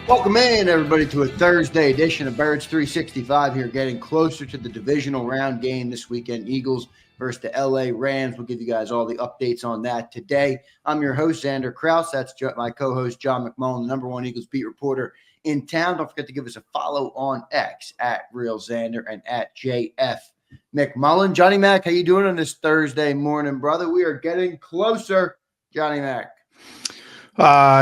Welcome in, everybody, to a Thursday edition of Birds 365 here, getting closer to the divisional round game this weekend. Eagles versus the LA Rams. We'll give you guys all the updates on that today. I'm your host, Zander Krause. That's my co-host, John McMullen, the number one Eagles beat reporter in town. Don't forget to give us a follow on X at Real Zander and at JF McMullen. Johnny Mac, how you doing on this Thursday morning, brother? We are getting closer, Johnny Mac.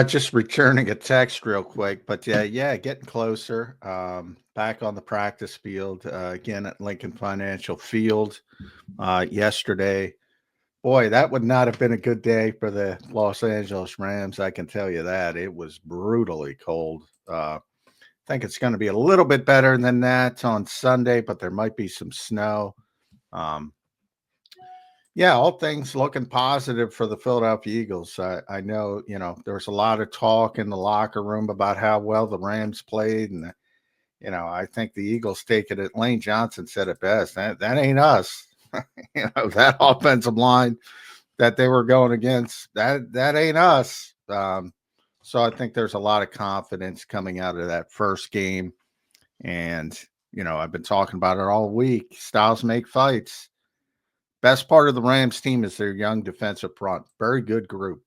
Just returning a text real quick, but yeah, getting closer. Back on the practice field again at Lincoln Financial Field yesterday. Boy, that would not have been a good day for the Los Angeles Rams. I can tell you that. It was brutally cold. I think it's going to be a little bit better than that on Sunday, but there might be some snow. Yeah, all things looking positive for the Philadelphia Eagles. I know, there was a lot of talk in the locker room about how well the Rams played. And, I think the Eagles take it at Lane Johnson said it best. That ain't us. That offensive line that they were going against, that ain't us. So I think there's a lot of confidence coming out of that first game. And, I've been talking about it all week. Styles make fights. Best part of the Rams team is their young defensive front. Very good group.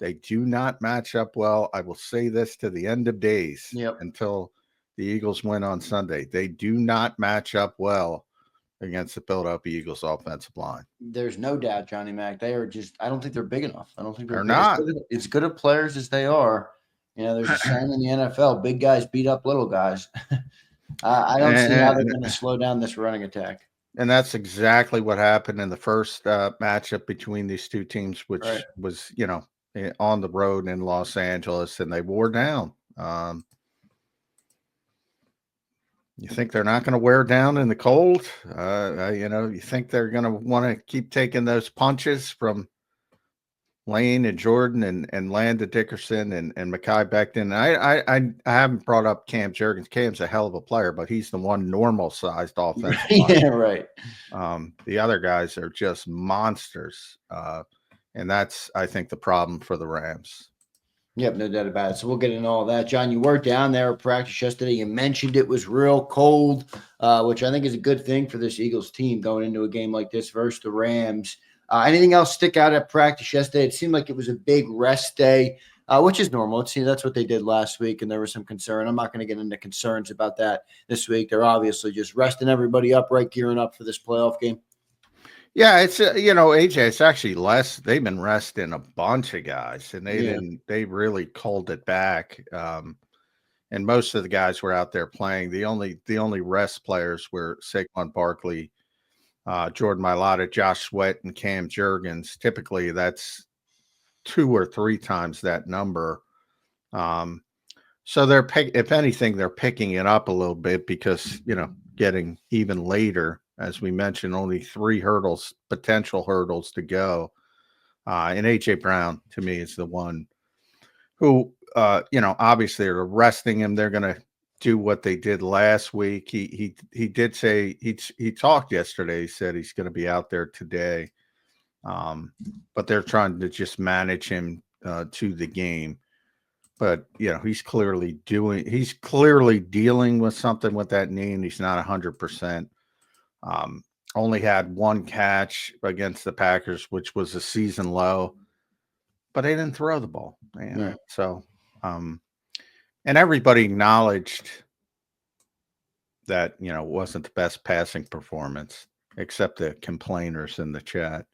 They do not match up well. I will say this to the end of days until the Eagles win on Sunday. They do not match up well against the Philadelphia Eagles offensive line. There's no doubt, Johnny Mac. They are just, I don't think they're big enough. I don't think they're not. As good of players as they are. There's a saying in the NFL, big guys beat up little guys. I don't see how they're going to slow down this running attack. And that's exactly what happened in the first matchup between these two teams, which was, on the road in Los Angeles, and they wore down. You think they're not going to wear down in the cold? You think they're going to want to keep taking those punches from Lane and Jordan and Landon Dickerson and Mekhi Becton. I haven't brought up Cam Jurgens. Cam's a hell of a player, but he's the one normal-sized offensive player. Yeah, right. The other guys are just monsters, and that's, I think, the problem for the Rams. Yep, no doubt about it. So we'll get into all that. John, you were down there at practice yesterday. You mentioned it was real cold, which I think is a good thing for this Eagles team going into a game like this versus the Rams. Anything else stick out at practice yesterday? It seemed like it was a big rest day, which is normal. That's what they did last week, and there was some concern. I'm not going to get into concerns about that this week. They're obviously just resting everybody up, right, gearing up for this playoff game. Yeah, it's AJ. It's actually less. They've been resting a bunch of guys, and they really culled it back. And most of the guys were out there playing. The only rest players were Saquon Barkley, Jordan Mailata, Josh Sweat, and Cam Jurgens. Typically, that's 2 or 3 times that number. So if anything, they're picking it up a little bit because getting even later. As we mentioned, only 3 potential hurdles to go. And A.J. Brown, to me, is the one who, obviously they're resting him. They're going to do what they did last week. He did say he talked yesterday. He said he's going to be out there today. But they're trying to just manage him to the game. But, he's clearly dealing with something with that knee, and he's not 100%. Only had 1 catch against the Packers, which was a season low, but they didn't throw the ball. Yeah. So, and everybody acknowledged that, it wasn't the best passing performance, except the complainers in the chat.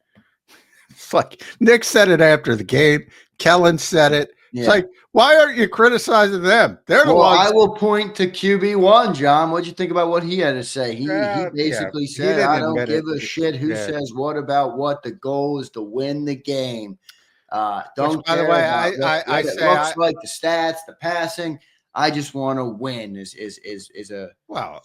It's like Nick said it after the game. Kellen said it. Yeah. It's like, why aren't you criticizing them? They're the ones. I will point to QB1, John. What'd you think about what he had to say? He basically said, I don't give a shit who says what about what. The goal is to win the game. Don't care about what it looks like, the stats, the passing. I just want to win is a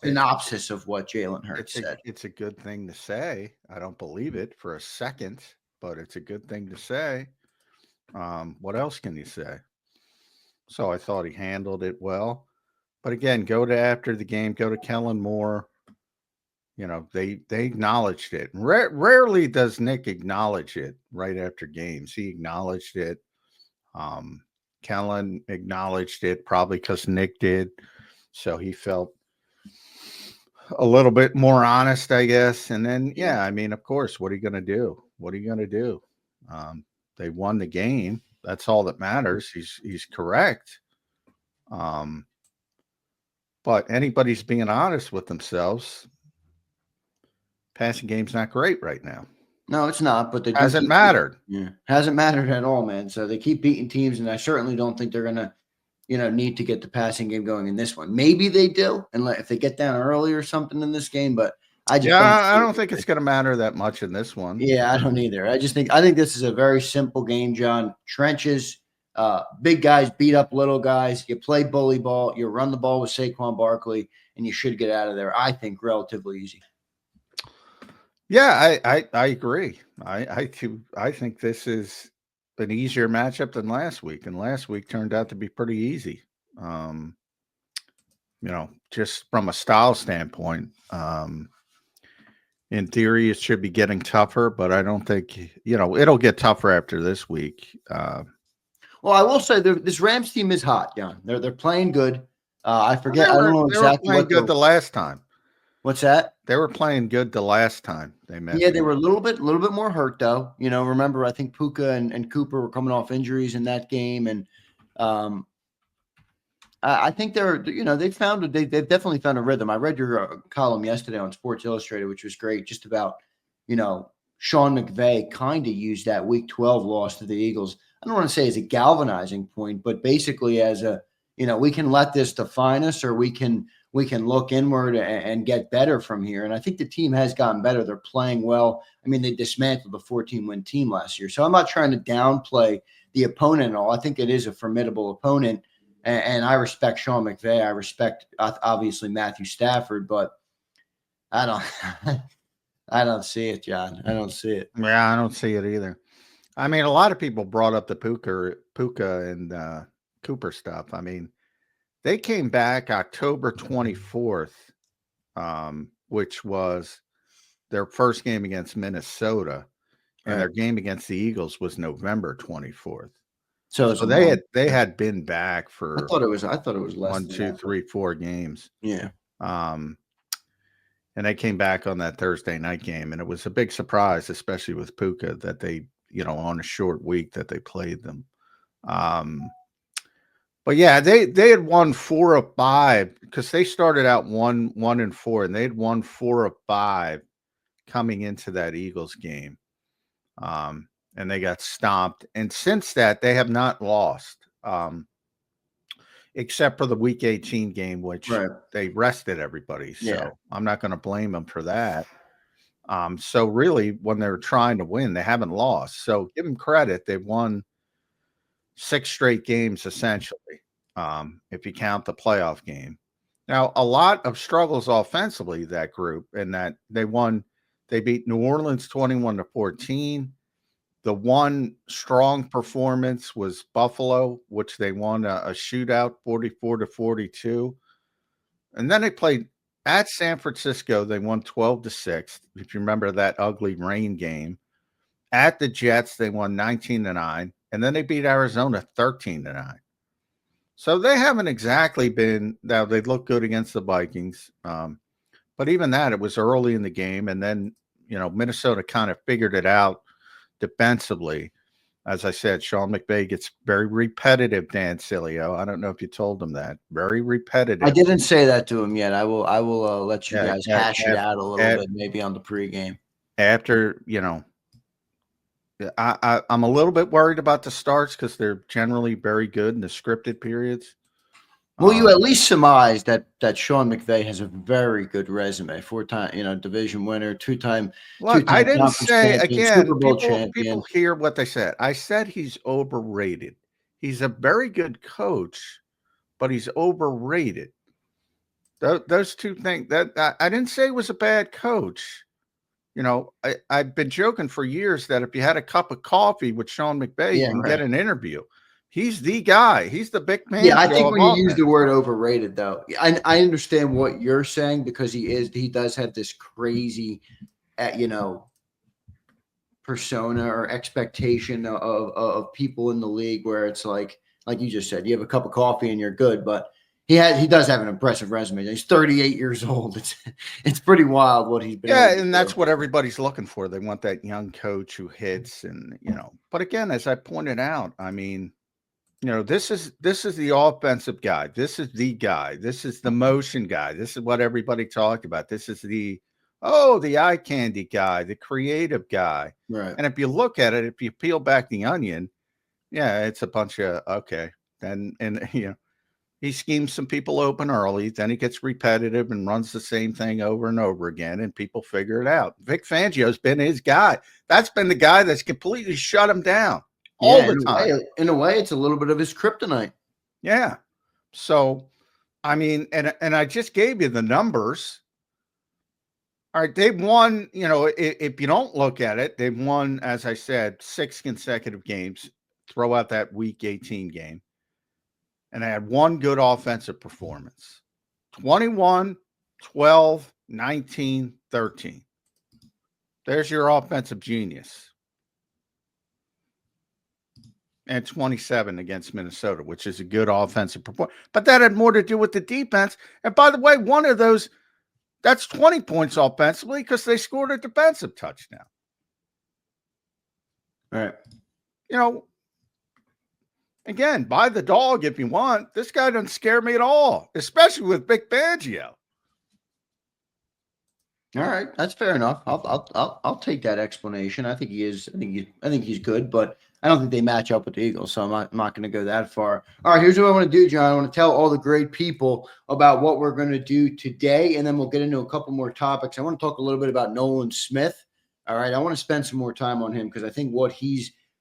synopsis of what Jalen Hurts said. It's a good thing to say. I don't believe it for a second, but it's a good thing to say. What else can you say? So I thought he handled it well. But again, after the game, go to Kellen Moore. They acknowledged it. Rarely does Nick acknowledge it right after games. He acknowledged it. Kellen acknowledged it, probably because Nick did. So he felt a little bit more honest, I guess. And then, yeah, I mean, of course, what are you going to do? What are you going to do? They won the game. That's all that matters. He's correct. But anybody's being honest with themselves. Passing game's not great right now. No, it's not, but they hasn't mattered. Yeah, hasn't mattered at all, man. So they keep beating teams, and I certainly don't think they're gonna, need to get the passing game going in this one. Maybe they do, and if they get down early or something in this game, but I just I don't think it's going to matter that much in this one. Yeah, I don't either. I think this is a very simple game, John. Trenches, big guys beat up little guys. You play bully ball. You run the ball with Saquon Barkley, and you should get out of there. I think relatively easy. Yeah, I agree. I think this is an easier matchup than last week, and last week turned out to be pretty easy. Just from a style standpoint, in theory, it should be getting tougher, but I don't think it'll get tougher after this week. Well, I will say this Rams team is hot, John. They're playing good. I forget. I don't know exactly what good the last time. What's that? They were playing good the last time they met. Yeah, they were a little bit more hurt though. Remember, I think Puka and Cooper were coming off injuries in that game, and I think they've definitely found a rhythm. I read your column yesterday on Sports Illustrated, which was great, just about Sean McVay kind of used that Week 12 loss to the Eagles. I don't want to say as a galvanizing point, but basically as a we can let this define us, or we can look inward and get better from here. And I think the team has gotten better. They're playing well. I mean, they dismantled the 14-win team last year. So I'm not trying to downplay the opponent at all. I think it is a formidable opponent. And I respect Sean McVay. I respect, obviously, Matthew Stafford. But I don't see it, John. I don't see it. Yeah, I don't see it either. I mean, a lot of people brought up the Puka and Cooper stuff. I mean, they came back October 24th, which was their first game against Minnesota, and their game against the Eagles was November 24th. So they had been back for. I thought it was less 1, 2, 3, 4 games. Yeah. And they came back on that Thursday night game, and it was a big surprise, especially with Puka, that they on a short week that they played them. But yeah, they had won 4 of 5 because they started out 1-4, and they had won 4 of 5 coming into that Eagles game. And they got stomped. And since that, they have not lost, except for the Week 18 game, which they rested everybody. So I'm not going to blame them for that. So really, when they're trying to win, they haven't lost. So give them credit. They've won 6 straight games, essentially, if you count the playoff game. Now, a lot of struggles offensively, that group, and that they beat New Orleans 21-14. The one strong performance was Buffalo, which they won a shootout 44-42. And then they played at San Francisco. They won 12-6. If you remember that ugly rain game. At the Jets, they won 19-9. And then they beat Arizona 13-9. So they haven't exactly been, now they look good against the Vikings. But even that, it was early in the game. And then, Minnesota kind of figured it out defensively. As I said, Sean McVay gets very repetitive, Dan Sileo. I don't know if you told him that. Very repetitive. I didn't say that to him yet. I will let you guys hash it out a little bit, maybe on the pregame. After, I'm a little bit worried about the starts because they're generally very good in the scripted periods. Well, you at least surmised that Sean McVay has a very good resume. 4-time, division winner, 2-time. Look, I didn't say again. People hear what they said. I said he's overrated. He's a very good coach, but he's overrated. Those two things. That I didn't say he was a bad coach. I've been joking for years that if you had a cup of coffee with Sean McVay, you can get an interview. He's the guy. He's the big man. Yeah, I think when you use the word overrated, though, I understand what you're saying because he does have this crazy, persona or expectation of people in the league where it's like, like you just said, you have a cup of coffee and you're good. But he does have an impressive resume. He's 38 years old. It's pretty wild what he's been able to do. And that's what everybody's looking for. They want that young coach who hits, and But again, as I pointed out, I mean, this is the offensive guy. This is the guy. This is the motion guy. This is what everybody talked about. This is the eye candy guy, the creative guy. Right. And if you look at it, if you peel back the onion, yeah, it's a bunch of he schemes some people open early, then he gets repetitive and runs the same thing over and over again, and people figure it out. Vic Fangio's been his guy. That's been the guy that's completely shut him down all the time. In a way, it's a little bit of his kryptonite. Yeah. So, I mean, and I just gave you the numbers. All right, they've won, if you don't look at it, they've won, as I said, 6 consecutive games. Throw out that week 18 game. And I had one good offensive performance. 21, 12, 19, 13. There's your offensive genius. And 27 against Minnesota, which is a good offensive performance. But that had more to do with the defense. And by the way, one of those, that's 20 points offensively because they scored a defensive touchdown. All right. Again, buy the dog if you want. This guy doesn't scare me at all, especially with Vic Fangio. All right, that's fair enough. I'll take that explanation. I think he is. I think he's good, but I don't think they match up with the Eagles, so I'm not going to go that far. All right, here's what I want to do, John. I want to tell all the great people about what we're going to do today, and then we'll get into a couple more topics. I want to talk a little bit about Nolan Smith. All right, I want to spend some more time on him because I think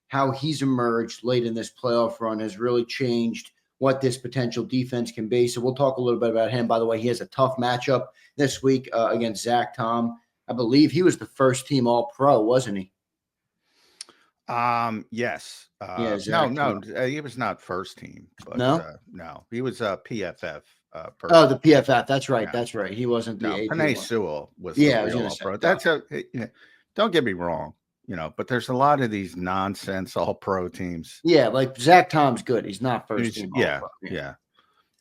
how he's emerged late in this playoff run has really changed what this potential defense can be. So we'll talk a little bit about him. By the way, he has a tough matchup this week against Zach Tom. I believe he was the first team All-Pro, wasn't he? Yes. No, he was not first team. But, no, he was a PFF. Oh, the PFF. That's right. Yeah. That's right. He wasn't the Panay Sewell was the real All-Pro. That's don't get me wrong. But there's a lot of these nonsense All-Pro teams. Yeah, like Zach Tom's good. He's not first team All-Pro. Yeah.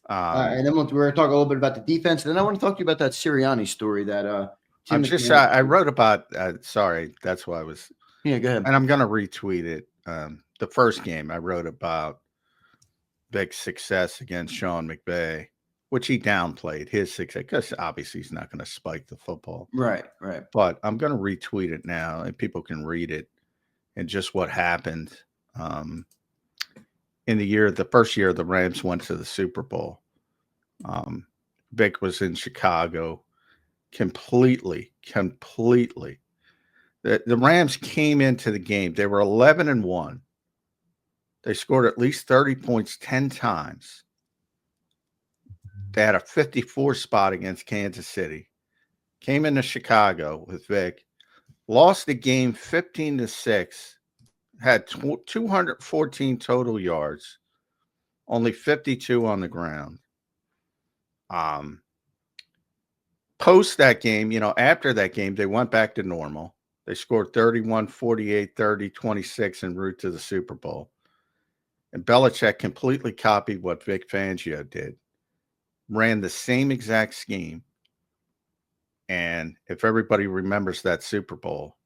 And then we're going to talk a little bit about the defense. And then I want to talk to you about that Sirianni story that I wrote about. Sorry, that's why I was. Yeah, go ahead. And I'm going to retweet it. The first game I wrote about Vic's success against Sean McVay, which he downplayed his success because obviously he's not going to spike the football. Right. But I'm going to retweet it now and people can read it and just what happened in the first year the Rams went to the Super Bowl. Vic was in Chicago completely. The Rams came into the game. They were 11-1. They scored at least 30 points 10 times. They had a 54 spot against Kansas City. Came into Chicago with Vic. Lost the game 15-6. Had 214 total yards. Only 52 on the ground. Post that game, after that game, they went back to normal. They scored 31, 48, 30, 26 en route to the Super Bowl. And Belichick completely copied what Vic Fangio did. Ran the same exact scheme. And if everybody remembers that Super Bowl,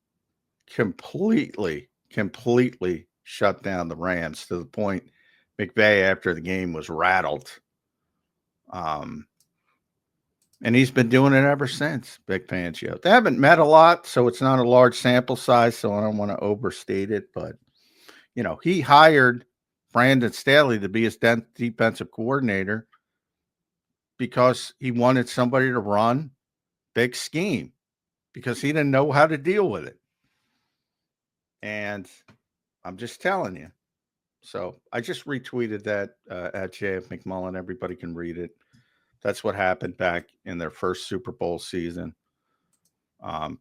completely shut down the Rams to the point McVay after the game was rattled. And he's been doing it ever since, Vic Fangio. They haven't met a lot, so it's not a large sample size, so I don't want to overstate it. But, he hired Brandon Staley to be his defensive coordinator because he wanted somebody to run big scheme because he didn't know how to deal with it. And I'm just telling you. So I just retweeted that at JF McMullen. Everybody can read it. That's what happened back in their first Super Bowl season.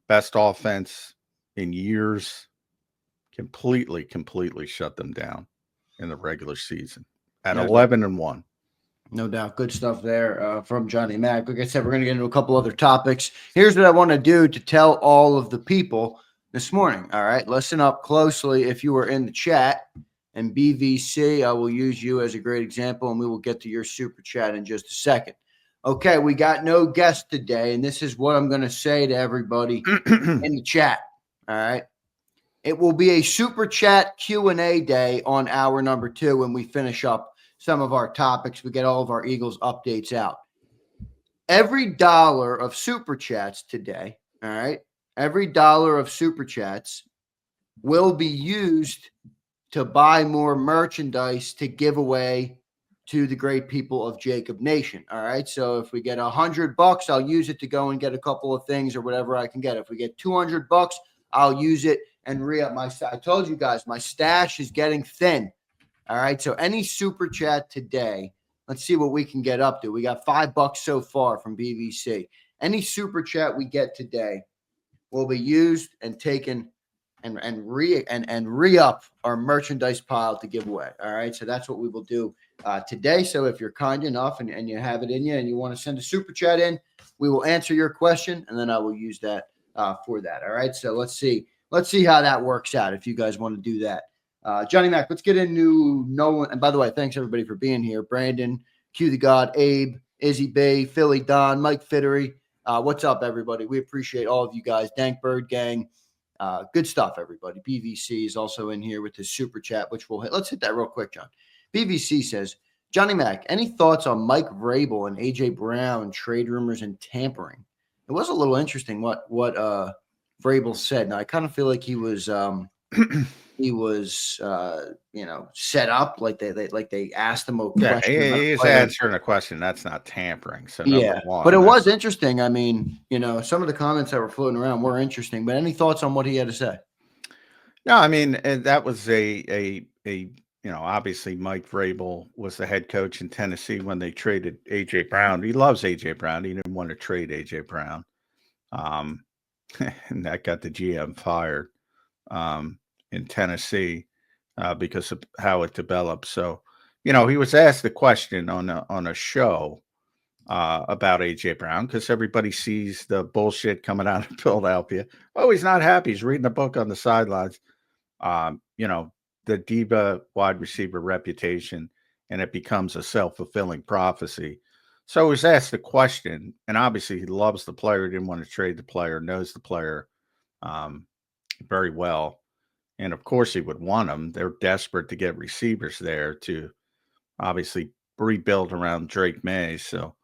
Best offense in years. Completely shut them down in the regular season at 11-1. No doubt. Good stuff there from Johnny Mack. Like I said, we're going to get into a couple other topics. Here's what I want to do to tell all of the people this morning. All right. Listen up closely if you were in the chat And BVC, I will use you as a great example, and we will get to your super chat in just a second. Okay, we got no guest today, and this is what I'm going to say to everybody in the chat. All right. It will be a super chat Q&A day on hour number 2 when we finish up some of our topics. We get all of our Eagles updates out. Every dollar of super chats today, all right, every dollar of super chats will be used to buy more merchandise to give away to the great people of JAKIB Nation. All right. So if we get $100, I'll use it to go and get a couple of things or whatever I can get. If we get $200, I'll use it and re-up my stash. I told you guys, my stash is getting thin. All right. So any super chat today, let's see what we can get up to. We got $5 so far from BVC. Any super chat we get today will be used and taken and re-up our merchandise pile to give away. All right. So that's what we will do today. So if you're kind enough and you have it in you and you want to send a super chat in, we will answer your question and then I will use that for that. All right. So let's see how that works out if you guys want to do that. Johnny Mac, let's get into Nolan. And by the way, thanks everybody for being here. Brandon, Q the God, Abe, Izzy Bay, Philly Don, Mike Fittery. What's up, everybody? We appreciate all of you guys. Dank Bird Gang. Good stuff, everybody. BVC is also in here with his super chat, which we'll hit. Let's hit that real quick, John. BVC says, Johnny Mac, any thoughts on Mike Vrabel and AJ Brown trade rumors and tampering? It was a little interesting what Vrabel said. Now I kind of feel like he was set up like they asked him a question. Yeah, he's answering a question. That's not tampering. So yeah, but it was interesting. I mean, some of the comments that were floating around were interesting. But any thoughts on what he had to say? No, I mean that was obviously Mike Vrabel was the head coach in Tennessee when they traded AJ Brown. He loves AJ Brown. He didn't want to trade AJ Brown, and that got the GM fired in Tennessee because of how it developed. So, he was asked a question on a show about AJ Brown because everybody sees the bullshit coming out of Philadelphia. Oh, he's not happy. He's reading a book on the sidelines. The diva wide receiver reputation, and it becomes a self-fulfilling prophecy. So he was asked a question, and obviously he loves the player, didn't want to trade the player, knows the player very well. And of course he would want them. They're desperate to get receivers there to obviously rebuild around Drake May. So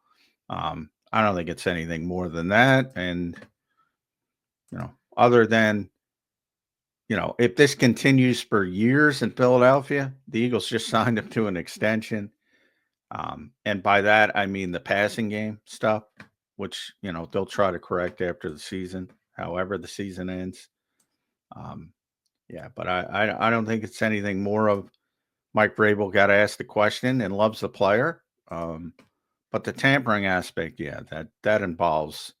I don't think it's anything more than that. And, other than, if this continues for years in Philadelphia, the Eagles just signed him to an extension. And by that, I mean the passing game stuff, which, they'll try to correct after the season, however the season ends. Yeah, but I don't think it's anything more of Mike Vrabel got asked the question and loves the player. But the tampering aspect, yeah, that involves,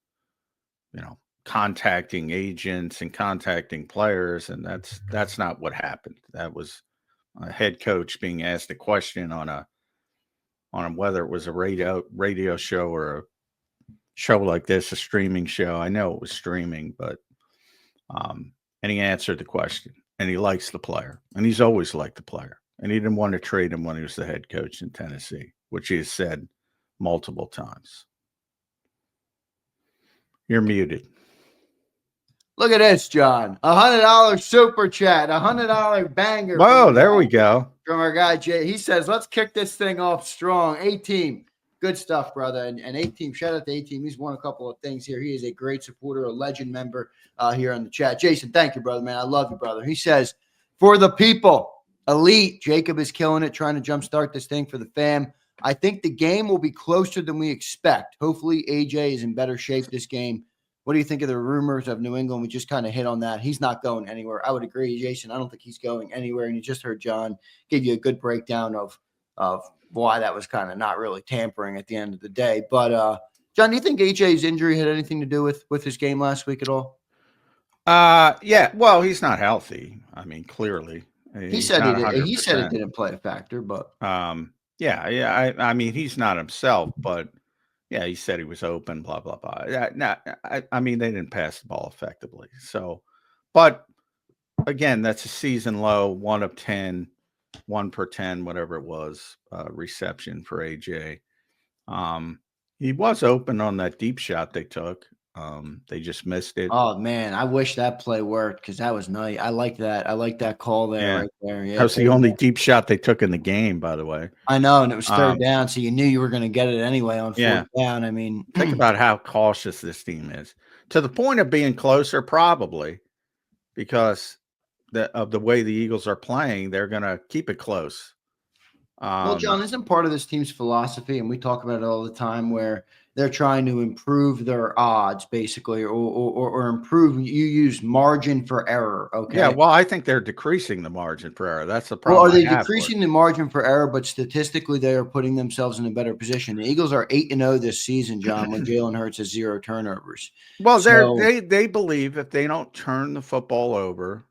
contacting agents and contacting players, and that's not what happened. That was a head coach being asked a question on whether it was a radio show or a show like this, a streaming show. I know it was streaming, but and he answered the question, and he likes the player, and he's always liked the player, and he didn't want to trade him when he was the head coach in Tennessee, which he has said multiple times. You're muted. Look at this, John. $100 super chat, $100 banger. Whoa, there we go. From our guy Jay. He says, let's kick this thing off strong. A-Team. Good stuff, brother. And A-Team, shout out to A-Team. He's won a couple of things here. He is a great supporter, a legend member here on the chat. Jason, thank you, brother, man. I love you, brother. He says, for the people, elite. JAKIB is killing it, trying to jumpstart this thing for the fam. I think the game will be closer than we expect. Hopefully, AJ is in better shape this game. What do you think of the rumors of New England? We just kind of hit on that. He's not going anywhere. I would agree, Jason. I don't think he's going anywhere. And you just heard John give you a good breakdown of why that was kind of not really tampering at the end of the day. But, John, do you think AJ's injury had anything to do with his game last week at all? Yeah. Well, he's not healthy. I mean, clearly. He said it didn't play a factor, but yeah. I mean, he's not himself, but yeah, he said he was open, blah, blah, blah. I mean, they didn't pass the ball effectively. So, but again, that's a season low, 1 of 10. 1 per 10, whatever it was, reception for AJ. He was open on that deep shot they took. They just missed it. Oh man, I wish that play worked because that was nice. I like that. I like that call there, Yeah. right there. Yeah, That was the only deep shot they took in the game, by the way. I know, and it was third down, so you knew you were going to get it anyway on fourth down. I mean, think about how cautious this team is, to the point of being closer, probably because of the way the Eagles are playing. They're going to keep it close. Well, John, isn't part of this team's philosophy, and we talk about it all the time, where they're trying to improve their odds, basically, or improve. You use margin for error, okay? Yeah, well, I think they're decreasing the margin for error. That's the Well, problem. are they decreasing the margin for error, but statistically they are putting themselves in a better position? The Eagles are 8-0 this season, John, when Jalen Hurts has 0 turnovers. Well, they believe if they don't turn the football over,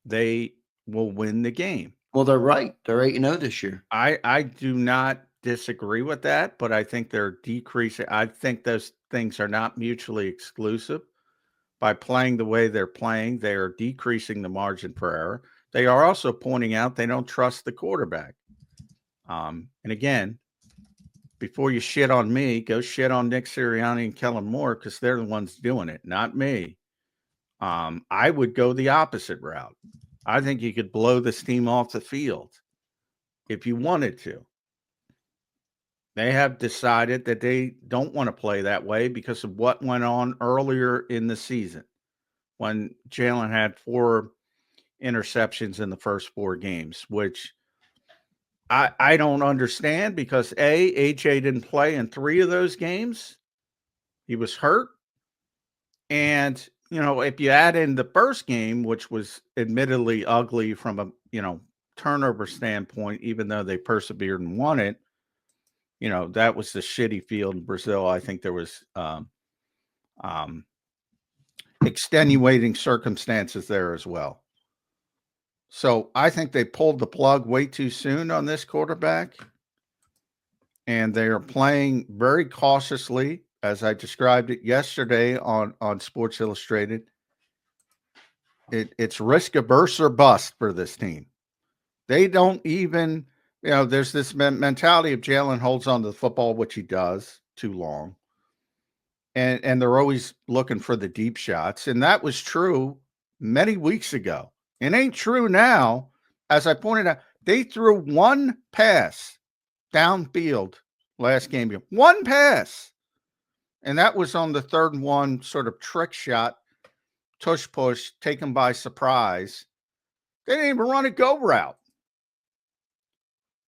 they will win the game. Well, they're right. They're 8-0 this year. I do not disagree with that, but I think they're decreasing. I think those things are not mutually exclusive. By playing the way they're playing, they are decreasing the margin for error. They are also pointing out they don't trust the quarterback. And again, before you shit on me, go shit on Nick Sirianni and Kellen Moore, because they're the ones doing it, not me. I would go the opposite route. I think you could blow this team off the field if you wanted to. They have decided that they don't want to play that way because of what went on earlier in the season when Jalen had 4 interceptions in the first 4 games, which I don't understand because AJ didn't play in 3 of those games. He was hurt. And, if you add in the first game, which was admittedly ugly from a, turnover standpoint, even though they persevered and won it, that was the shitty field in Brazil. I think there was extenuating circumstances there as well. So I think they pulled the plug way too soon on this quarterback, and they are playing very cautiously, as I described it yesterday on Sports Illustrated. It's risk averse or bust for this team. They don't even, there's this mentality of Jalen holds on to the football, which he does too long. And they're always looking for the deep shots. And that was true many weeks ago. It ain't true now. As I pointed out, they threw 1 pass downfield last game. 1 pass. And that was on the 3rd and 1 sort of trick shot, tush push, taken by surprise. They didn't even run a go route.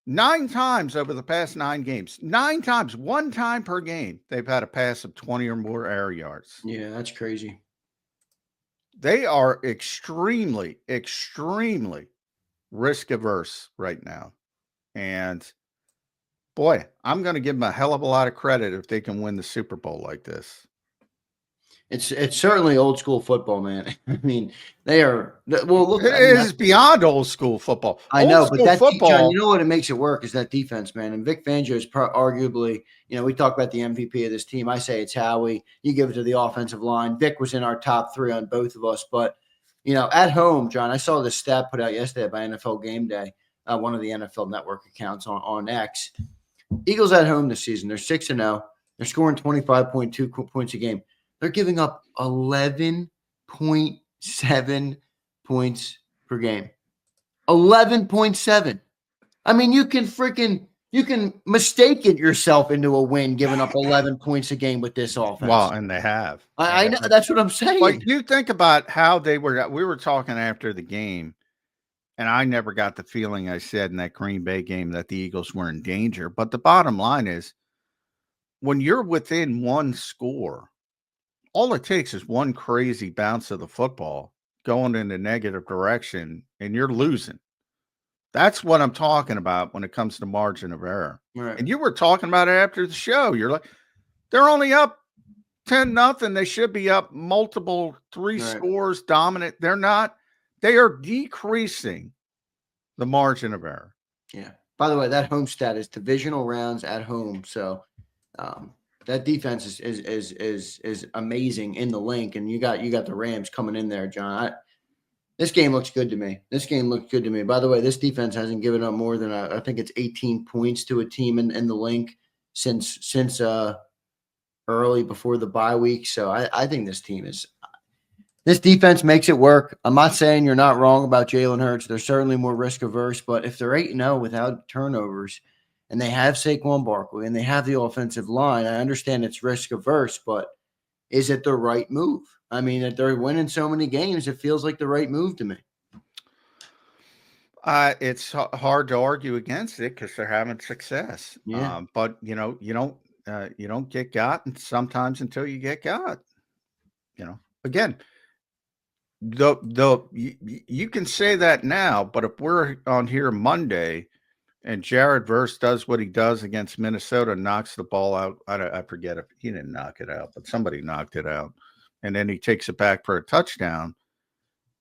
9 times over the past 9 games. 9 times, 1 time per game, they've had a pass of 20 or more air yards. Yeah, that's crazy. They are extremely, extremely risk averse right now. And boy, I'm going to give them a hell of a lot of credit if they can win the Super Bowl like this. It's certainly old school football, man. I mean, they are. Well, look, it is beyond old school football. I know, but that football, John, you know what it makes it work is that defense, man. And Vic Fangio is arguably, we talk about the MVP of this team. I say it's Howie. You give it to the offensive line. Vic was in our top 3 on both of us, but at home, John, I saw this stat put out yesterday by NFL Game Day, one of the NFL Network accounts on X. Eagles at home this season, they're 6-0. They're scoring 25.2 points a game. They're giving up 11.7 points per game. 11.7. I mean, you can mistake it yourself into a win giving up 11 points a game with this offense. Well, and they have. I know. That's what I'm saying. Like, you think about how we were talking after the game, and I never got the feeling I said in that Green Bay game that the Eagles were in danger. But the bottom line is, when you're within 1 score, all it takes is 1 crazy bounce of the football going in a negative direction, and you're losing. That's what I'm talking about when it comes to margin of error. Right. And you were talking about it after the show. You're like, they're only up 10-0. They should be up multiple 3 scores dominant. They're not. They are decreasing the margin of error. Yeah. By the way, that home stat is divisional rounds at home. So, that defense is amazing in the link, and you got the Rams coming in there, John. This game looks good to me. By the way, this defense hasn't given up more than I think it's 18 points to a team in the link since early before the bye week. So I think this defense makes it work. I'm not saying you're not wrong about Jalen Hurts. They're certainly more risk averse, but if they're 8-0 without turnovers and they have Saquon Barkley and they have the offensive line, I understand it's risk averse, but is it the right move? I mean, that they're winning so many games, it feels like the right move to me. It's hard to argue against it because they're having success. Yeah. But you don't get got sometimes until you get got. Again, you can say that now, but if we're on here Monday and Jared Verse does what he does against Minnesota, knocks the ball out. I forget if he didn't knock it out, but somebody knocked it out, and then he takes it back for a touchdown.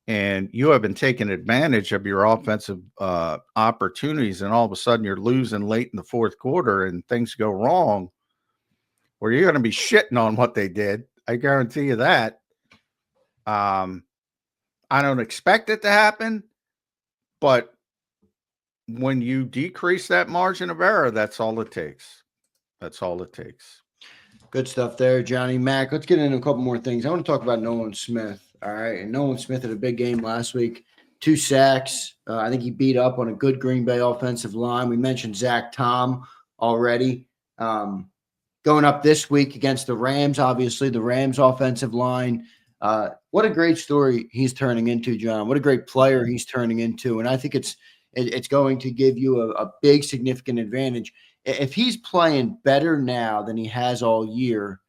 And you have been taking advantage of your offensive opportunities, and all of a sudden you're losing late in the fourth quarter and things go wrong, where you're going to be shitting on what they did. I guarantee you that. I don't expect it to happen, but when you decrease that margin of error, that's all it takes. That's all it takes. Good stuff there, Johnny Mac. Let's get into a couple more things. I want to talk about Nolan Smith. All right. And Nolan Smith had a big game last week, 2 sacks. I think he beat up on a good Green Bay offensive line. We mentioned Zach Tom already. Going up this week against the Rams, obviously, the Rams offensive line. What a great story he's turning into, John. What a great player he's turning into. And I think it's going to give you a big, significant advantage. If he's playing better now than he has all year,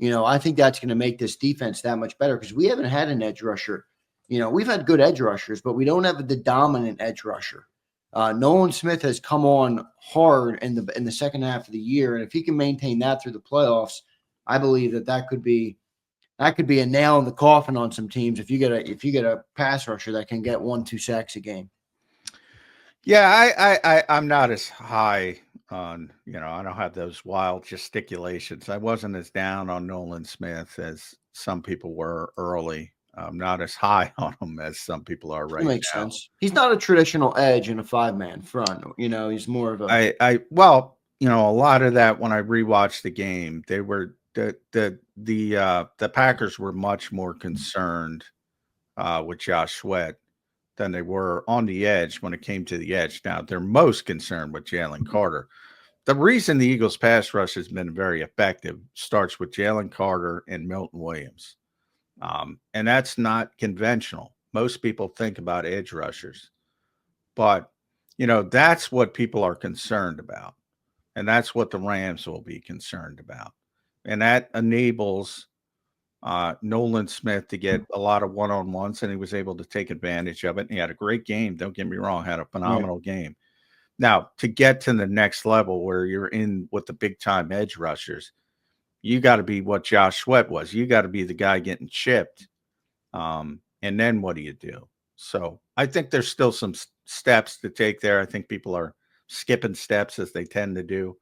I think that's going to make this defense that much better because we haven't had an edge rusher. We've had good edge rushers, but we don't have the dominant edge rusher. Nolan Smith has come on hard in the second half of the year, and if he can maintain that through the playoffs, I believe that could be a nail in the coffin on some teams if you get a pass rusher that can get 1-2 sacks a game. Yeah, I'm not as high on, I don't have those wild gesticulations. I wasn't as down on Nolan Smith as some people were early. I'm not as high on him as some people are right now. That makes sense. He's not a traditional edge in a 5-man front. He's more of a. A lot of that when I rewatched the game, they were the Packers were much more concerned with Josh Sweat than they were on the edge when it came to the edge. Now, they're most concerned with Jalen Carter. The reason the Eagles' pass rush has been very effective starts with Jalen Carter and Milton Williams. And that's not conventional. Most people think about edge rushers. But, that's what people are concerned about. And that's what the Rams will be concerned about. And that enables Nolan Smith to get a lot of one-on-ones, and he was able to take advantage of it. And he had a great game. Don't get me wrong, had a phenomenal game. Now, to get to the next level where you're in with the big-time edge rushers, you got to be what Josh Sweat was. You got to be the guy getting chipped. And then what do you do? So I think there's still some steps to take there. I think people are skipping steps as they tend to do.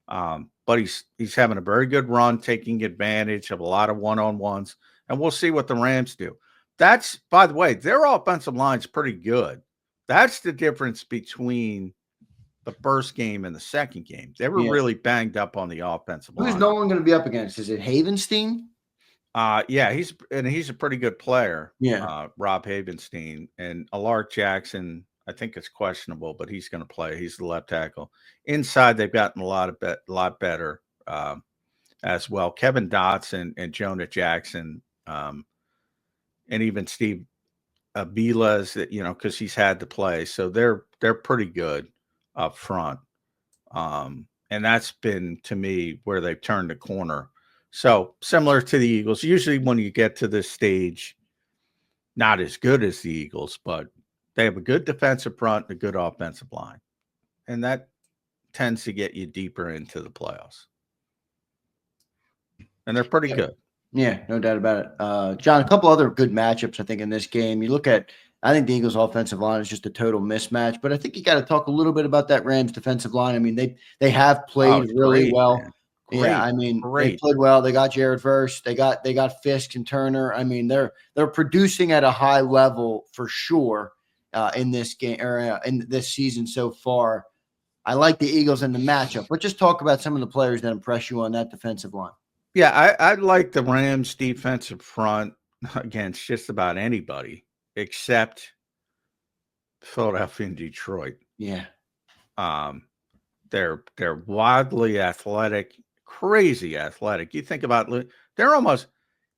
But he's having a very good run, taking advantage of a lot of one-on-ones, and we'll see what the Rams do. That's, by the way, their offensive line's pretty good. That's the difference between the first game and the second game. They were really banged up on the offensive line. Who's Nolan going to be up against? Is it Havenstein? Yeah, he's a pretty good player. Yeah, Rob Havenstein, and Alaric Jackson, I think it's questionable, but he's going to play. He's the left tackle. Inside, they've gotten a lot better as well. Kevin Dotson and Jonah Jackson, and even Steve Vilas, because he's had to play, so they're pretty good up front. And that's been, to me, where they've turned the corner. So similar to the Eagles, usually when you get to this stage, not as good as the Eagles, but they have a good defensive front and a good offensive line. And that tends to get you deeper into the playoffs. And they're pretty good. Yeah, no doubt about it. John, a couple other good matchups, I think, in this game. You look at, I think the Eagles' offensive line is just a total mismatch, but I think you got to talk a little bit about that Rams defensive line. I mean, they have played really well. Man. Yeah, Great, I mean, they great. played well. They got Jared Verse. They got Fisk and Turner. I mean, they're producing at a high level for sure in this game or in this season so far. I like the Eagles in the matchup, but just talk about some of the players that impress you on that defensive line. Yeah, I like the Rams defensive front against just about anybody except Philadelphia and Detroit. Yeah. They're wildly athletic, crazy athletic. You think about they're almost,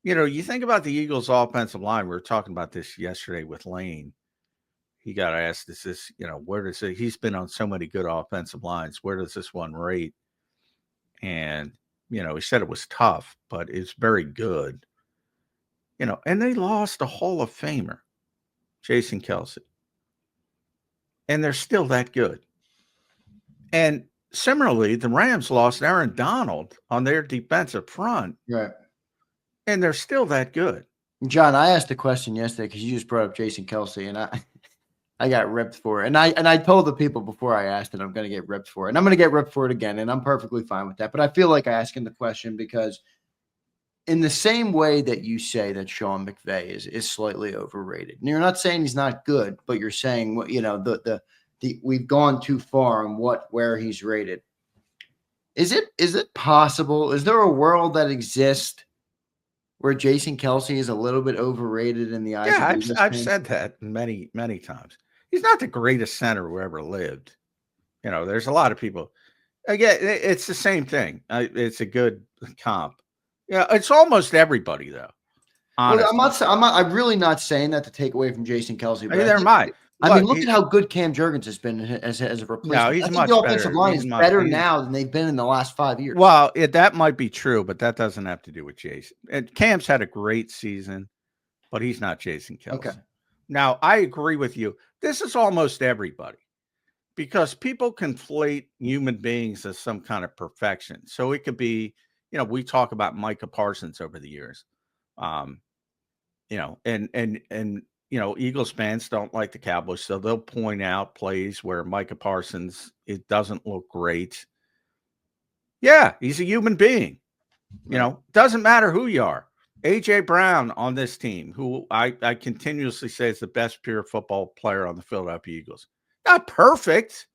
you think about the Eagles offensive line. We were talking about this yesterday with Lane. He got asked, is this, where does it, he's been on so many good offensive lines. Where does this one rate? And, he said it was tough, but it's very good. And they lost a Hall of Famer, Jason Kelce. And they're still that good. And similarly, the Rams lost Aaron Donald on their defensive front. Right. And they're still that good. John, I asked a question yesterday because you just brought up Jason Kelce, and I got ripped for it. And I told the people before I asked it, I'm going to get ripped for it. And I'm going to get ripped for it again, and I'm perfectly fine with that. But I feel like asking the question because in the same way that you say that Sean McVay is slightly overrated, and you're not saying he's not good, but you're saying we've gone too far on where he's rated. Is it possible? Is there a world that exists where Jason Kelce is a little bit overrated in the eyes of Eagles fans? I've said that many, many times. He's not the greatest center who ever lived. There's a lot of people. Again, it's the same thing. It's a good comp. Yeah, it's almost everybody though. Honestly. Well, I'm really not saying that to take away from Jason Kelce. Neither am I. I mean, look at how good Cam Jurgens has been as a replacement. No, he's much the better. Offensive line is better now than they've been in the last 5 years. Well, that might be true, but that doesn't have to do with Jason. And Cam's had a great season, but he's not Jason Kelce. Okay. Now, I agree with you. This is almost everybody because people conflate human beings as some kind of perfection. So it could be, we talk about Micah Parsons over the years, and Eagles fans don't like the Cowboys, so they'll point out plays where Micah Parsons, it doesn't look great. Yeah, he's a human being. Doesn't matter who you are. A.J. Brown on this team, who I continuously say is the best pure football player on the Philadelphia Eagles. Not perfect.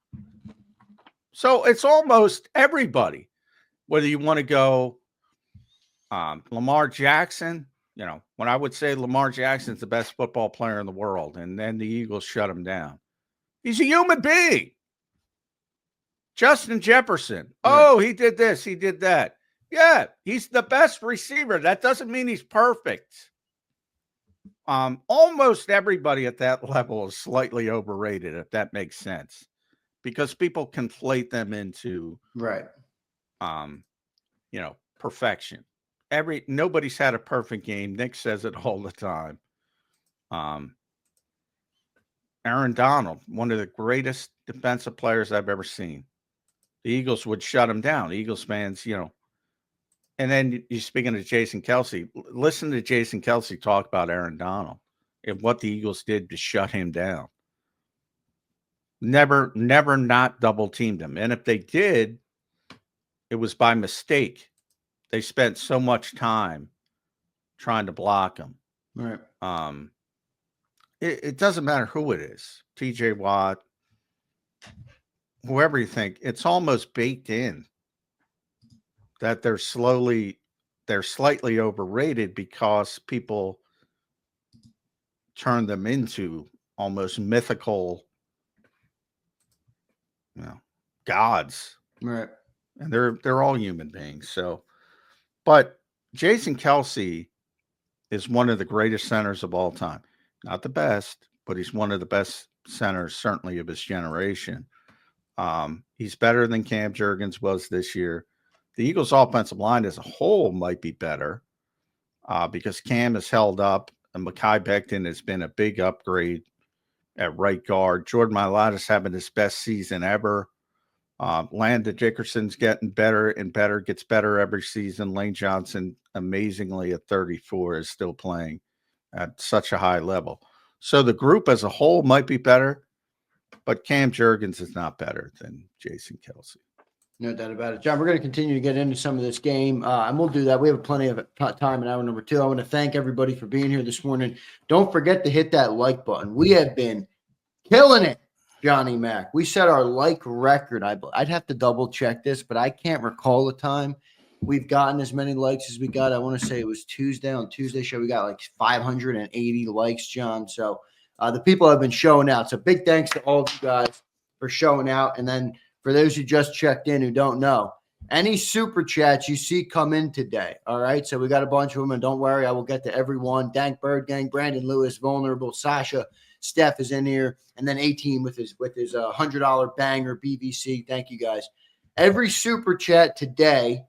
So it's almost everybody. Whether you want to go Lamar Jackson, when I would say Lamar Jackson's the best football player in the world, and then the Eagles shut him down. He's a human being. Justin Jefferson. Oh, he did this. He did that. Yeah, he's the best receiver. That doesn't mean he's perfect. Almost everybody at that level is slightly overrated, if that makes sense, because people conflate them into perfection. Nobody's had a perfect game. Nick says it all the time. Aaron Donald, one of the greatest defensive players I've ever seen. The Eagles would shut him down. The Eagles fans, And then you're speaking of Jason Kelce. Listen to Jason Kelce talk about Aaron Donald and what the Eagles did to shut him down. Never not double teamed him. And if they did, it was by mistake. They spent so much time trying to block him. Right. It doesn't matter who it is. TJ Watt, whoever you think, it's almost baked in that they're slightly overrated because people turn them into almost mythical, gods. Right. And they're all human beings. So, but Jason Kelce is one of the greatest centers of all time. Not the best, but he's one of the best centers, certainly of his generation. He's better than Cam Jurgens was this year. The Eagles' offensive line as a whole might be better because Cam is held up, and Mekhi Becton has been a big upgrade at right guard. Jordan Mailata's having his best season ever. Landon Dickerson's getting better and better, gets better every season. Lane Johnson, amazingly at 34, is still playing at such a high level. So the group as a whole might be better, but Cam Jurgens is not better than Jason Kelce. No doubt about it. John, we're going to continue to get into some of this game, and we'll do that. We have plenty of time in hour number 2. I want to thank everybody for being here this morning. Don't forget to hit that like button. We have been killing it, Johnny Mac. We set our like record. I'd have to double check this, but I can't recall the time we've gotten as many likes as we got. I want to say it was Tuesday. On Tuesday show, we got like 580 likes, John. So the people have been showing out. So big thanks to all of you guys for showing out. And then for those who just checked in who don't know, any super chats you see come in today, all right? So we got a bunch of them, and don't worry, I will get to everyone. Dank Bird Gang, Brandon Lewis, Vulnerable, Sasha, Steph is in here, and then 18 with his $100 banger BVC. Thank you guys. Every super chat today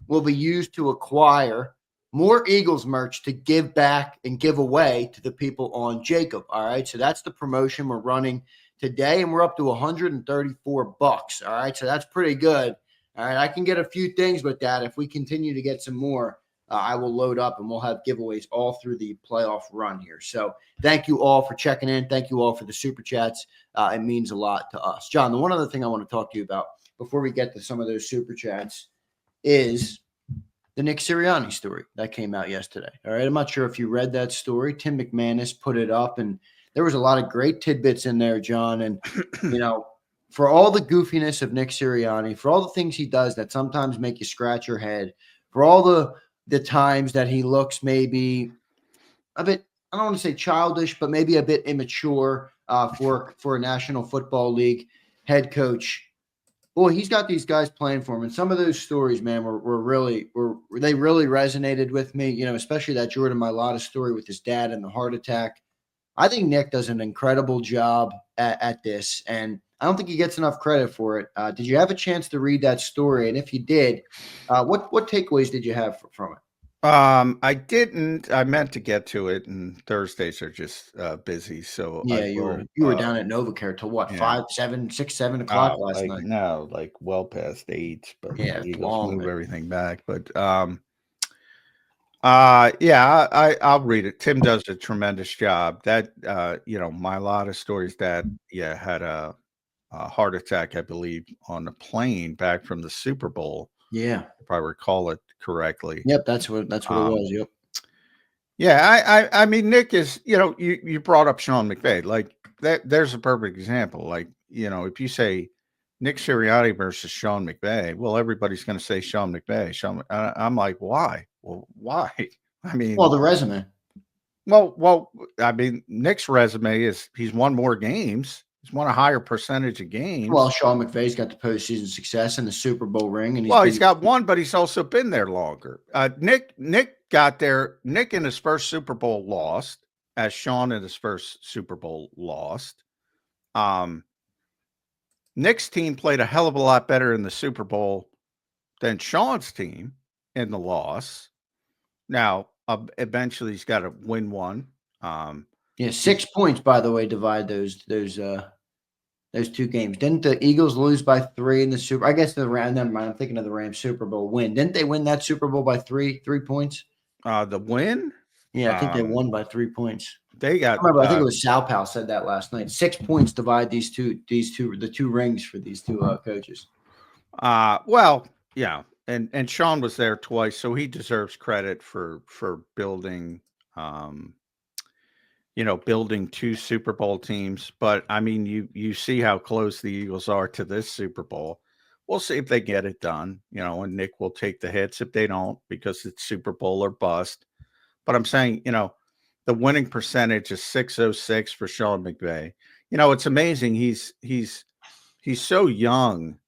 will be used to acquire more Eagles merch to give back and give away to the people on JAKIB. All right, so that's the promotion we're running today, and we're up to $134. All right, so that's pretty good. All right, I can get a few things with that. If we continue to get some more, I will load up, and we'll have giveaways all through the playoff run here. So thank you all for checking in. Thank you all for the super chats. It means a lot to us. John, the one other thing I want to talk to you about before we get to some of those super chats is the Nick Sirianni story that came out yesterday. All right, I'm not sure if you read that story. Tim McManus put it up, and there was a lot of great tidbits in there, John. And, for all the goofiness of Nick Sirianni, for all the things he does that sometimes make you scratch your head, for all the times that he looks maybe a bit, I don't want to say childish, but maybe a bit immature for a National Football League head coach. Well, he's got these guys playing for him, and some of those stories, man, they really resonated with me. Especially that Jordan Mailata story with his dad and the heart attack. I think Nick does an incredible job at this, and I don't think he gets enough credit for it. Did you have a chance to read that story? And if you did, what takeaways did you have from it? I didn't. I meant to get to it, and Thursdays are just busy. So Yeah, you were down at NovaCare till what, 5, 7, 6, 7 o'clock last night? No, like well past 8. But yeah, the Eagles long, move man. everything back. But I'll read it. Tim does a tremendous job. That Mailata stories that had a heart attack, I believe, on the plane back from the Super Bowl. Yeah, if I recall it correctly. Yep, that's what it was. Yep. Yeah, I mean, Nick is, you brought up Sean McVay. Like there's a perfect example. Like, if you say Nick Sirianni versus Sean McVay, well, everybody's going to say Sean McVay. I'm like, why? Well, why? I mean, the resume. Well, I mean, Nick's resume is he's won more games. He's won a higher percentage of games. Well, Sean McVay's got the postseason success and the Super Bowl ring, and he's got one, but he's also been there longer. Nick got there. Nick in his first Super Bowl lost, as Sean in his first Super Bowl lost. Nick's team played a hell of a lot better in the Super Bowl than Sean's team in the loss. Now, eventually, he's got to win one. 6 points, by the way, divide those 2 games. Didn't the Eagles lose by 3 in the Super? I guess never mind. I'm thinking of the Rams Super Bowl win. Didn't they win that Super Bowl by 3 points? The win? Yeah, I think they won by 3 points. They got. I think it was Sal Pal said that last night. 6 points divide the 2 rings for these 2 coaches. Well, yeah, and Sean was there twice, so he deserves credit for building. Building 2 Super Bowl teams. But I mean, you see how close the Eagles are to this Super Bowl. We'll see if they get it done, and Nick will take the hits if they don't, because it's Super Bowl or bust. But I'm saying, the winning percentage is .606 for Sean McVay. It's amazing. He's so young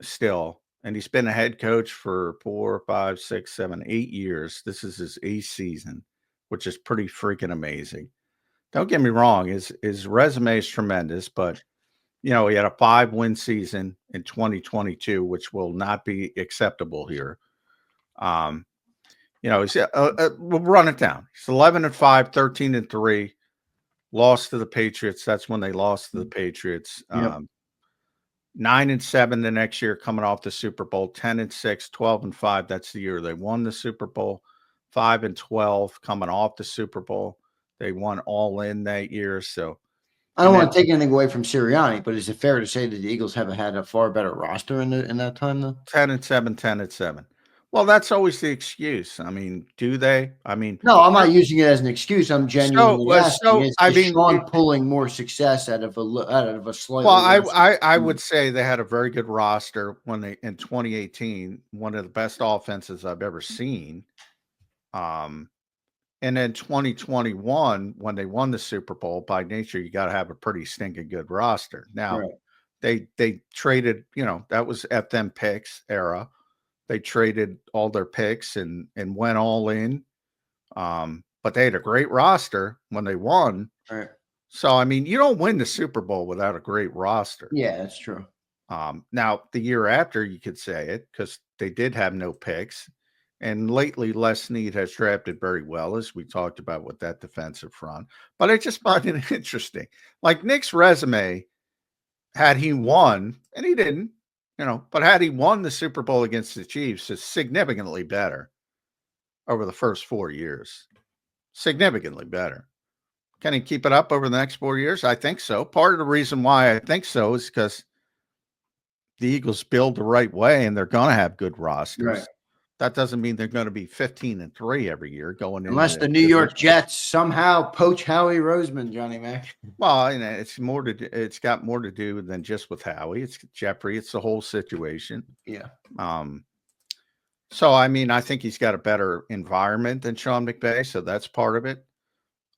still, and he's been a head coach for 4, 5, 6, 7, 8 years. This is his 8th season, which is pretty freaking amazing. Don't get me wrong, his resume is tremendous, but he had a 5-win season in 2022, which will not be acceptable here. He's we'll run it down. He's 11-5, 13-3, lost to the Patriots. That's when they lost to the Patriots. Yep. 9-7 the next year, coming off the Super Bowl. 10-6, 12-5. That's the year they won the Super Bowl. 5-12, coming off the Super Bowl. They won all in that year. So, I don't want to take anything away from Sirianni, but is it fair to say that the Eagles have had a far better roster in that time, though? 10-7, 10-7. Well, that's always the excuse. I mean, do they? I mean, No, I'm not using it as an excuse. I'm genuinely asking: so I is mean, Sean pulling more success out of a slightly well, less? I would say they had a very good roster when they in 2018, one of the best offenses I've ever seen. And then 2021, when they won the Super Bowl, by nature, you got to have a pretty stinking good roster. Now, Right. they traded, that was at them picks era. They traded all their picks and went all in. But they had a great roster when they won. Right. So I mean, you don't win the Super Bowl without a great roster. Yeah, that's true. Now the year after, you could say it because they did have no picks. And lately, Les Snead has drafted very well, as we talked about with that defensive front. But I just find it interesting. Like Nick's resume, had he won, and he didn't, but had he won the Super Bowl against the Chiefs, is significantly better over the first 4 years. Significantly better. Can he keep it up over the next 4 years? I think so. Part of the reason why I think so is because the Eagles build the right way and they're going to have good rosters. Right. That doesn't mean they're going to be 15-3 every year going Unless into the New York Jets somehow poach Howie Roseman, Johnny Mac. Well, it's got more to do than just with Howie. It's Jeffrey. It's the whole situation. Yeah. So I mean, I think he's got a better environment than Sean McVay, so that's part of it.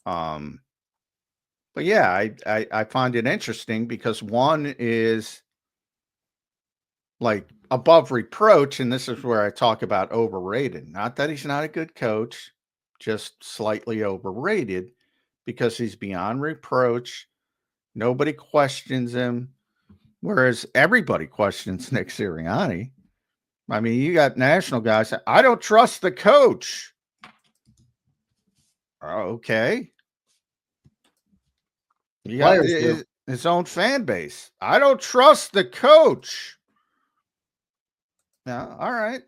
But yeah, I find it interesting because one is like above reproach, and this is where I talk about overrated. Not that he's not a good coach, just slightly overrated because he's beyond reproach. Nobody questions him, whereas everybody questions Nick Sirianni. I mean, you got national guys. I don't trust the coach. Okay. You got his own fan base. I don't trust the coach. Yeah, all right.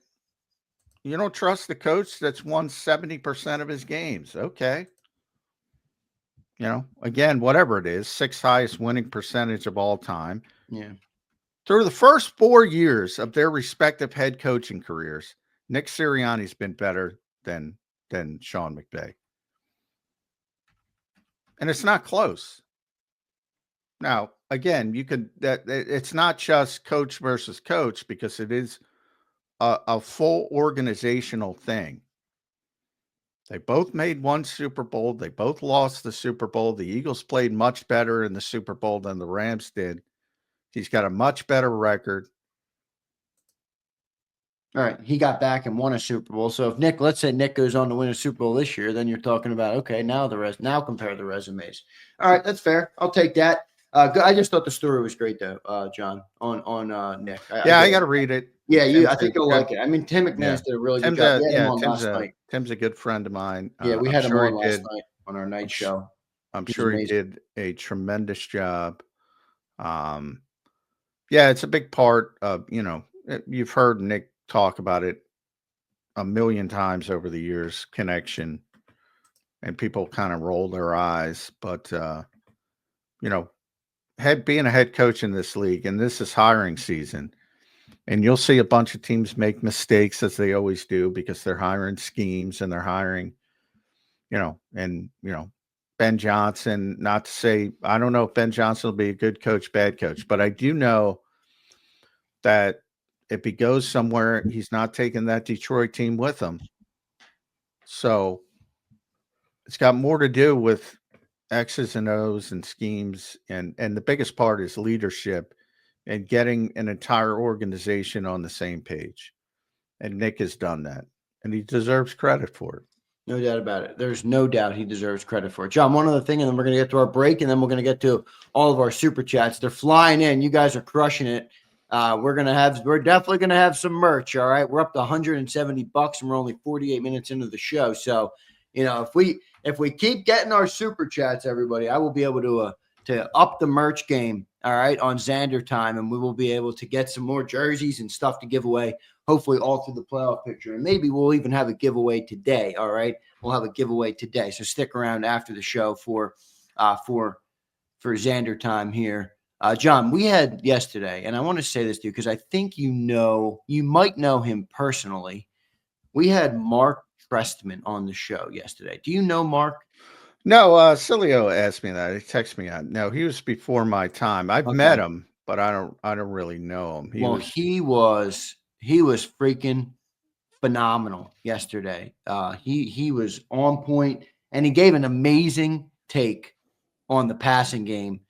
You don't trust the coach that's won 70% of his games. Okay. Again, whatever it is, 6th highest winning percentage of all time. Yeah. Through the first 4 years of their respective head coaching careers, Nick Sirianni's been better than Sean McVay. And it's not close. Now, again, it's not just coach versus coach because it is a full organizational thing. They both made one Super Bowl. They both lost the Super Bowl. The Eagles played much better in the Super Bowl than the Rams did. He's got a much better record. All right. He got back and won a Super Bowl. So if let's say Nick goes on to win a Super Bowl this year, then you're talking about, okay, now compare the resumes. All right. That's fair. I'll take that. I just thought the story was great though, John, on Nick. I got to read it. Yeah, I think you'll like it. I mean, Tim McManus did a really good job. We had him on last night. Tim's a good friend of mine. Yeah, we had him on last night on our night show. I'm sure he did a tremendous job. Yeah, it's a big part of, you've heard Nick talk about it a million times over the years, connection, and people kind of roll their eyes. But, being a head coach in this league, and this is hiring season, and you'll see a bunch of teams make mistakes as they always do because they're hiring schemes and they're hiring, Ben Johnson, not to say, I don't know if Ben Johnson will be a good coach, bad coach, but I do know that if he goes somewhere, he's not taking that Detroit team with him. So it's got more to do with X's and O's and schemes. And the biggest part is leadership and getting an entire organization on the same page. And Nick has done that, and he deserves credit for it. No doubt about it. There's no doubt he deserves credit for it. John, one other thing, and then we're going to get to our break, and then we're going to get to all of our super chats. They're flying in. You guys are crushing it. We're definitely going to have some merch. All right. We're up to $170 and we're only 48 minutes into the show. So, if we keep getting our super chats, everybody, I will be able to up the merch game. All right. On Zander time. And we will be able to get some more jerseys and stuff to give away, hopefully all through the playoff picture. And maybe we'll even have a giveaway today. All right. We'll have a giveaway today. So stick around after the show for for Zander time here. John, we had yesterday, and I want to say this to you because I think you might know him personally. We had Mark Trestman on the show yesterday. Do you know Mark? No, Cilio asked me that. He texted me out. No, he was before my time. I've met Okay. him, but I don't really know him. He was freaking phenomenal yesterday. He was on point, and he gave an amazing take on the passing game.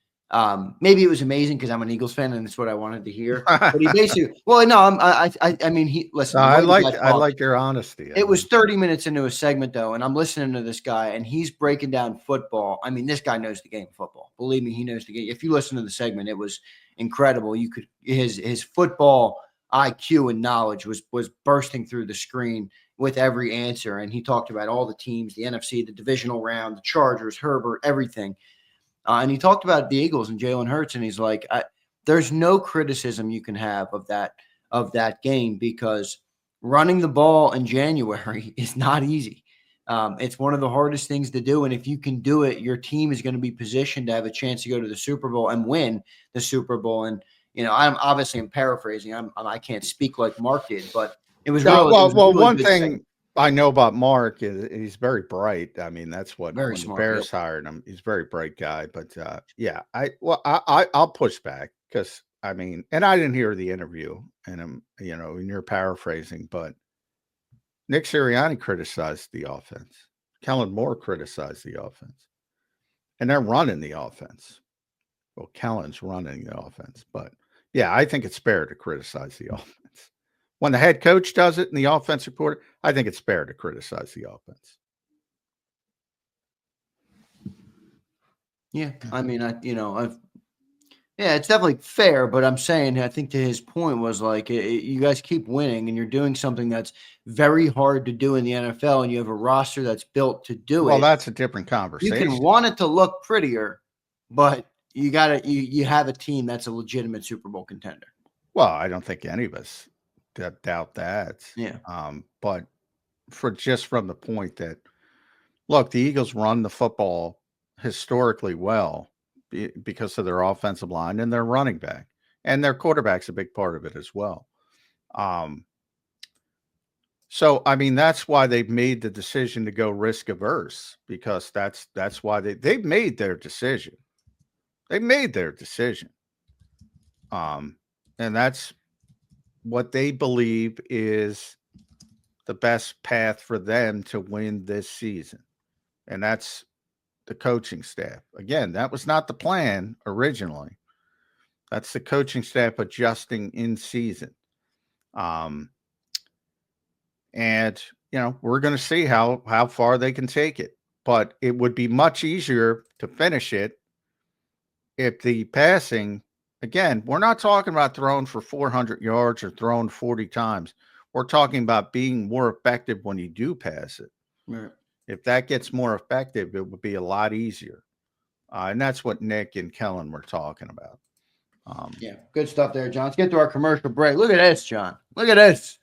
Maybe it was amazing because I'm an Eagles fan and it's what I wanted to hear. But he basically, well, no, I mean, listen, the way the guy I talks, like your honesty. it was 30 minutes into a segment though, and I'm listening to this guy, and he's breaking down football. I mean, this guy knows the game of football. Believe me, he knows the game. If you listen to the segment, it was incredible. You could his football IQ and knowledge was bursting through the screen with every answer, and he talked about all the teams, the NFC, the divisional round, the Chargers, Herbert, everything. And he talked about the Eagles and Jalen Hurts, and he's like, "There's no criticism you can have of that game because running the ball in January is not easy. It's one of the hardest things to do, and if you can do it, your team is going to be positioned to have a chance to go to the Super Bowl and win the Super Bowl." And I'm paraphrasing. I can't speak like Mark did, but it was No, really it was a really one good thing segment. I know about Mark is he's very bright. I mean, that's what Very when the smart. Yep. Bears hired him, he's a very bright guy. But yeah, I'll push back because I mean, and I didn't hear the interview, and and you're paraphrasing, but Nick Sirianni criticized the offense. Kellen Moore criticized the offense, and they're running the offense. Well, Kellen's running the offense, but yeah, I think it's fair to criticize the offense. When the head coach does it and the offensive coordinator, I think it's fair to criticize the offense. Yeah, I mean, yeah, it's definitely fair, but I'm saying I think to his point was like you guys keep winning and you're doing something that's very hard to do in the NFL, and you have a roster that's built to do Well, it. that's a different You can conversation. want it to look prettier, but you have a team that's a legitimate Super Bowl contender. Well, I don't think any of us doubt that. Yeah. But from the point that, look, the Eagles run the football historically well because of their offensive line and their running back, and their quarterback's a big part of it as well. So, I mean, that's why they've made the decision to go risk averse, because that's why they've made their decision. They made their decision. And that's what they believe is the best path for them to win this season. And that's the coaching staff. Again, that was not the plan originally. That's the coaching staff adjusting in season. And we're going to see how far they can take it. But it would be much easier to finish it if the passing, again, we're not talking about throwing for 400 yards or throwing 40 times. We're talking about being more effective when you do pass it. Right. If that gets more effective, it would be a lot easier. And that's what Nick and Kellen were talking about. Yeah, good stuff there, John. Let's get to our commercial break. Look at this, John. Look at this.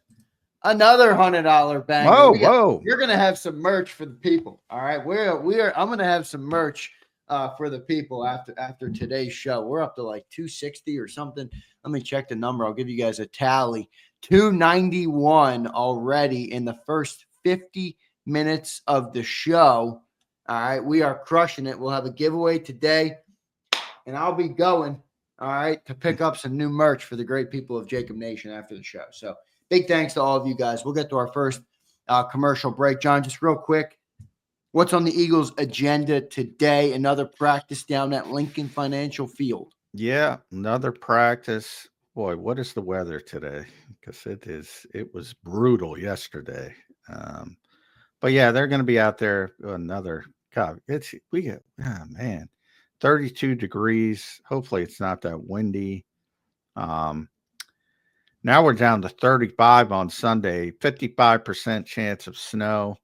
Another $100 banger. Whoa. You're gonna have some merch for the people. All right. I'm gonna have some merch for the people after today's show. We're up to like 260 or something. Let me check the number. I'll give you guys a tally. 291 already in the first 50 minutes of the show. All right. We are crushing it. We'll have a giveaway today, and I'll be going, all right, to pick up some new merch for the great people of JAKIB Nation after the show. So big thanks to all of you guys. We'll get to our first commercial break. John, just real quick, what's on the Eagles' agenda today? Another practice down at Lincoln Financial Field. Yeah, another practice. Boy, what is the weather today? Because it was brutal yesterday. But yeah, they're going to be out there. Another, God, 32 degrees. Hopefully it's not that windy. Now we're down to 35 on Sunday, 55% chance of snow.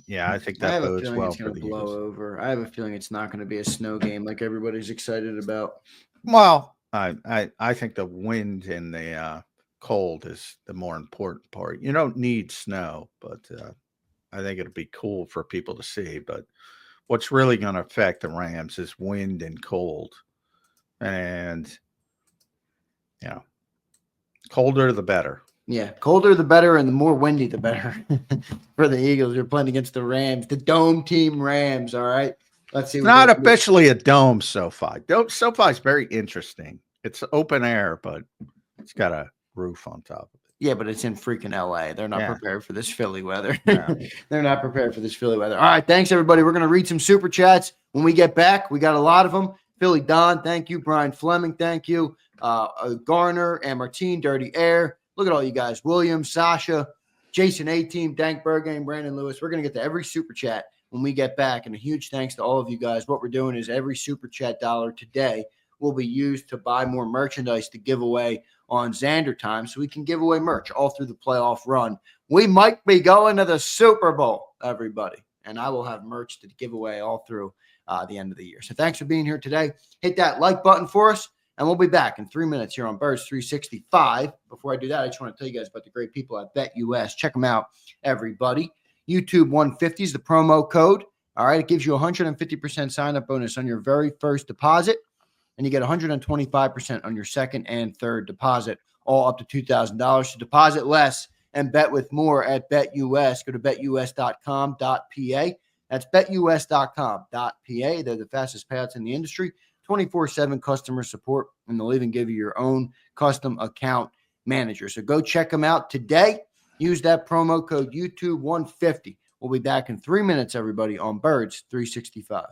Yeah, I think that bodes well for the Eagles. Over. I have a feeling it's not going to be a snow game like everybody's excited about. Well, I think the wind and the cold is the more important part. You don't need snow, but I think it'll be cool for people to see. But what's really going to affect the Rams is wind and cold. And, you know, colder the better. Yeah, colder the better, and the more windy the better for the Eagles. You're playing against the Rams, the dome team Rams. All right, let's see. It's not officially a dome SoFi. SoFi is very interesting. It's open air, but it's got a roof on top of it. Yeah, but it's in freaking LA. They're not prepared for this Philly weather. Yeah. They're not prepared for this Philly weather. All right, thanks everybody. We're gonna read some super chats when we get back. We got a lot of them. Philly Don, thank you. Brian Fleming, thank you. Garner and Martine, Dirty Air. Look at all you guys. William, Sasha, Jason A-Team, Dank Bergame, Brandon Lewis. We're going to get to every super chat when we get back. And a huge thanks to all of you guys. What we're doing is every super chat dollar today will be used to buy more merchandise to give away on Zander time so we can give away merch all through the playoff run. We might be going to the Super Bowl, everybody. And I will have merch to give away all through the end of the year. So thanks for being here today. Hit that like button for us. And we'll be back in 3 minutes here on Birds 365. Before I do that, I just want to tell you guys about the great people at BetUS. Check them out, everybody. YouTube 150 is the promo code. All right, it gives you a 150% sign-up bonus on your very first deposit, and you get 125% on your second and third deposit, all up to $2,000. To deposit less and bet with more at BetUS, go to betus.com.pa. That's betus.com.pa. They're the fastest payouts in the industry. 24/7 customer support, and they'll even give you your own custom account manager. So go check them out today. Use that promo code YouTube150. We'll be back in 3 minutes, everybody, on Birds 365.